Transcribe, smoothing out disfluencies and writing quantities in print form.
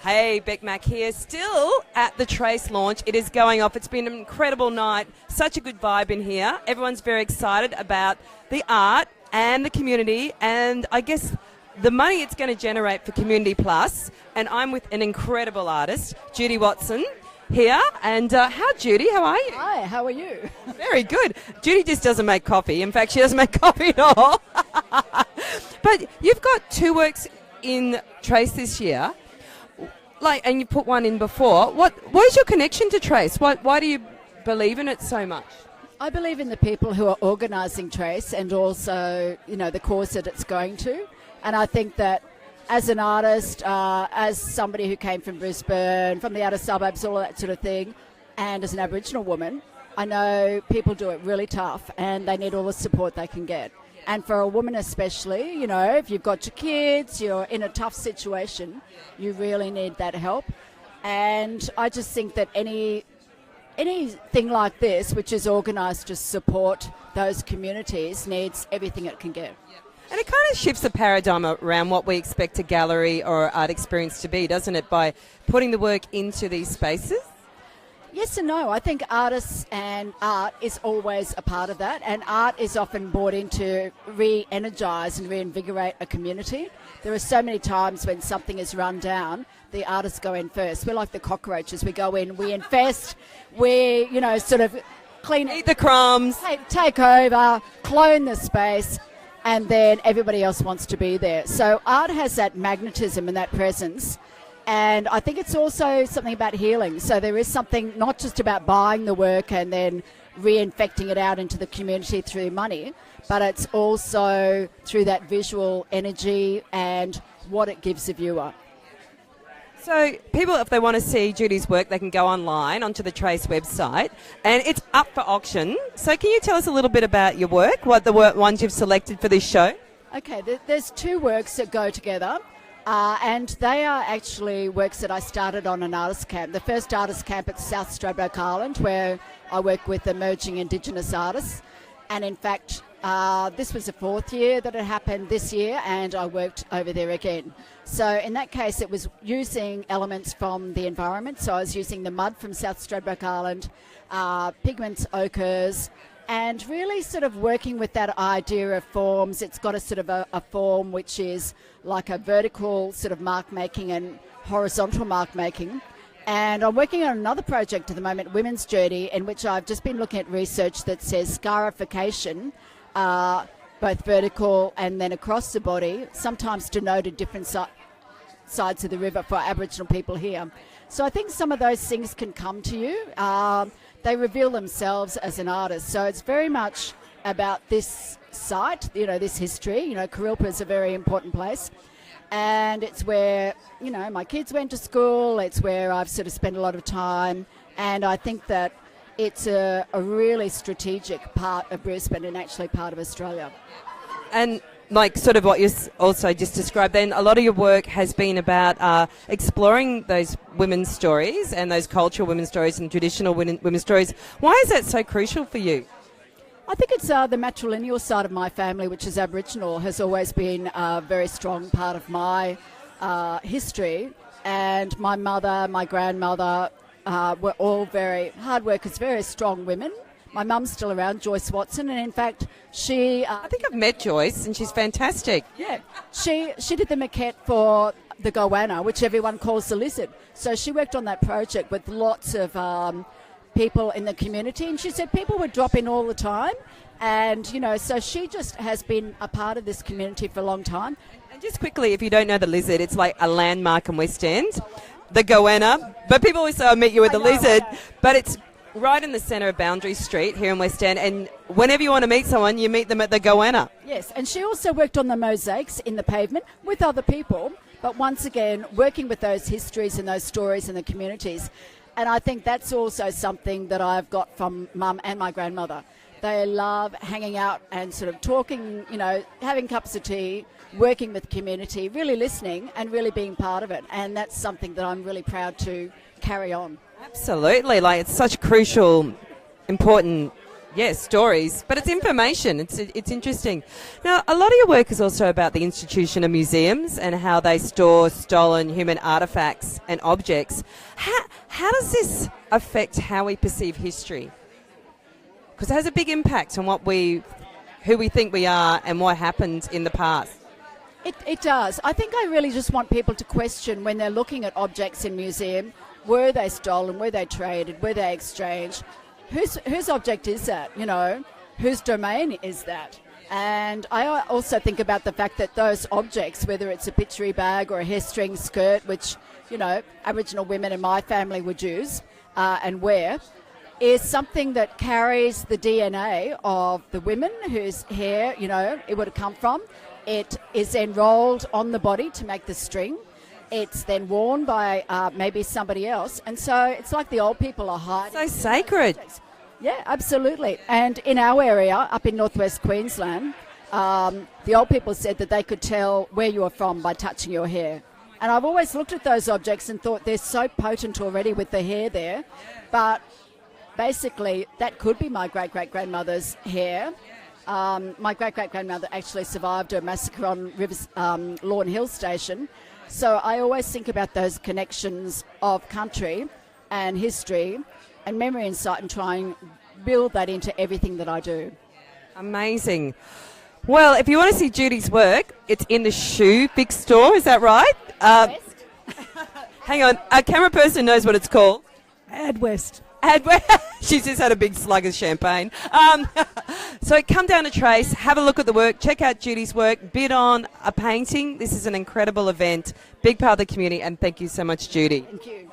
Hey, BEC MAC here, still at the Trace launch. It is going off. It's been an incredible night. Such a good vibe in here. Everyone's very excited about the art and the community and I guess the money it's going to generate for Community Plus. And I'm with an incredible artist, Judy Watson, here. And Judy, how are you? Hi, how are you? Very good. Judy just doesn't make coffee. In fact, she doesn't make coffee at all. But you've got 2 works in Trace this year. And you put one in before. What is your connection to Trace? Why do you believe in it so much? I believe in the people who are organising Trace and also, the cause that it's going to. And I think that as an artist, as somebody who came from Brisbane, from the outer suburbs, all of that sort of thing, and as an Aboriginal woman, I know people do it really tough and they need all the support they can get. And for a woman especially, if you've got your kids, you're in a tough situation, you really need that help. And I just think that anything like this, which is organised to support those communities, needs everything it can get. And it kind of shifts the paradigm around what we expect a gallery or art experience to be, doesn't it, by putting the work into these spaces? Yes and no. I think artists and art is always a part of that, and art is often brought in to re-energise and reinvigorate a community. There are so many times when something is run down, the artists go in first. We're like the cockroaches. We go in, we infest, we, sort of clean... Eat the crumbs. Take over, clone the space, and then everybody else wants to be there. So art has that magnetism and that presence. And I think it's also something about healing. So there is something not just about buying the work and then reinfecting it out into the community through money, but it's also through that visual energy and what it gives the viewer. So people, if they want to see Judy's work, they can go online onto the Trace website and it's up for auction. So can you tell us a little bit about your work, what the ones you've selected for this show? Okay, there's 2 works that go together. And they are actually works that I started on an artist camp. The first artist camp at South Stradbroke Island, where I work with emerging Indigenous artists. And in fact, this was the 4th year that it happened this year, and I worked over there again. So in that case, it was using elements from the environment. So I was using the mud from South Stradbroke Island, pigments, ochres, and really sort of working with that idea of forms. It's got a sort of a form which is like a vertical sort of mark making and horizontal mark making. And I'm working on another project at the moment, Women's Journey, in which I've just been looking at research that says scarification, both vertical and then across the body, sometimes denoted different sides of the river for Aboriginal people here. So I think some of those things can come to you. They reveal themselves as an artist. So it's very much about this site, this history. Kurilpa is a very important place. And it's where, my kids went to school. It's where I've sort of spent a lot of time. And I think that it's a really strategic part of Brisbane and actually part of Australia. And like sort of what you also just described then, a lot of your work has been about exploring those women's stories and those cultural women's stories and traditional women's stories. Why is that so crucial for you? I think it's the matrilineal side of my family, which is Aboriginal, has always been a very strong part of my history. And my mother, my grandmother were all very hard workers, very strong women. My mum's still around, Joyce Watson, and in fact, she... I think I've met Joyce, and she's fantastic. Yeah. She did the maquette for the goanna, which everyone calls the lizard. So she worked on that project with lots of people in the community, and she said people would drop in all the time. And, so she just has been a part of this community for a long time. And just quickly, if you don't know the lizard, it's like a landmark in West End, the goanna. But people always say, I'll meet you with the lizard, but it's right in the centre of Boundary Street here in West End, and whenever you want to meet someone, you meet them at the goanna. Yes, and she also worked on the mosaics in the pavement with other people, but once again, working with those histories and those stories in the communities. And I think that's also something that I've got from Mum and my grandmother. They love hanging out and sort of talking, having cups of tea, working with the community, really listening and really being part of it. And that's something that I'm really proud to carry on. Absolutely. It's such crucial, important Yes, stories, but it's information. It's interesting. Now, a lot of your work is also about the institution of museums and how they store stolen human artefacts and objects. How does this affect how we perceive history? Because it has a big impact on who we think we are and what happened in the past. It does. I think I really just want people to question when they're looking at objects in museum, were they stolen, were they traded, were they exchanged? Whose object is that, you know? Whose domain is that? And I also think about the fact that those objects, whether it's a pitchery bag or a hairstring skirt, which, you know, Aboriginal women in my family would use and wear, is something that carries the DNA of the women whose hair, you know, it would have come from. It is then rolled on the body to make the string. It's then worn by maybe somebody else. And so it's like the old people are hiding. So sacred. Yeah, absolutely. And in our area, up in northwest Queensland, the old people said that they could tell where you were from by touching your hair. And I've always looked at those objects and thought they're so potent already with the hair there. But basically, that could be my great-great-grandmother's hair. My great-great-grandmother actually survived a massacre on Lawn Hill Station. So I always think about those connections of country and history and memory and sight and try and build that into everything that I do. Amazing. Well, if you want to see Judy's work, it's in the Shoe Big Store, is that right? Hang on, our camera person knows what it's called. Ad West. She's just had a big slug of champagne. So come down to Trace, have a look at the work, check out Judy's work, bid on a painting. This is an incredible event, big part of the community, and thank you so much, Judy. Thank you.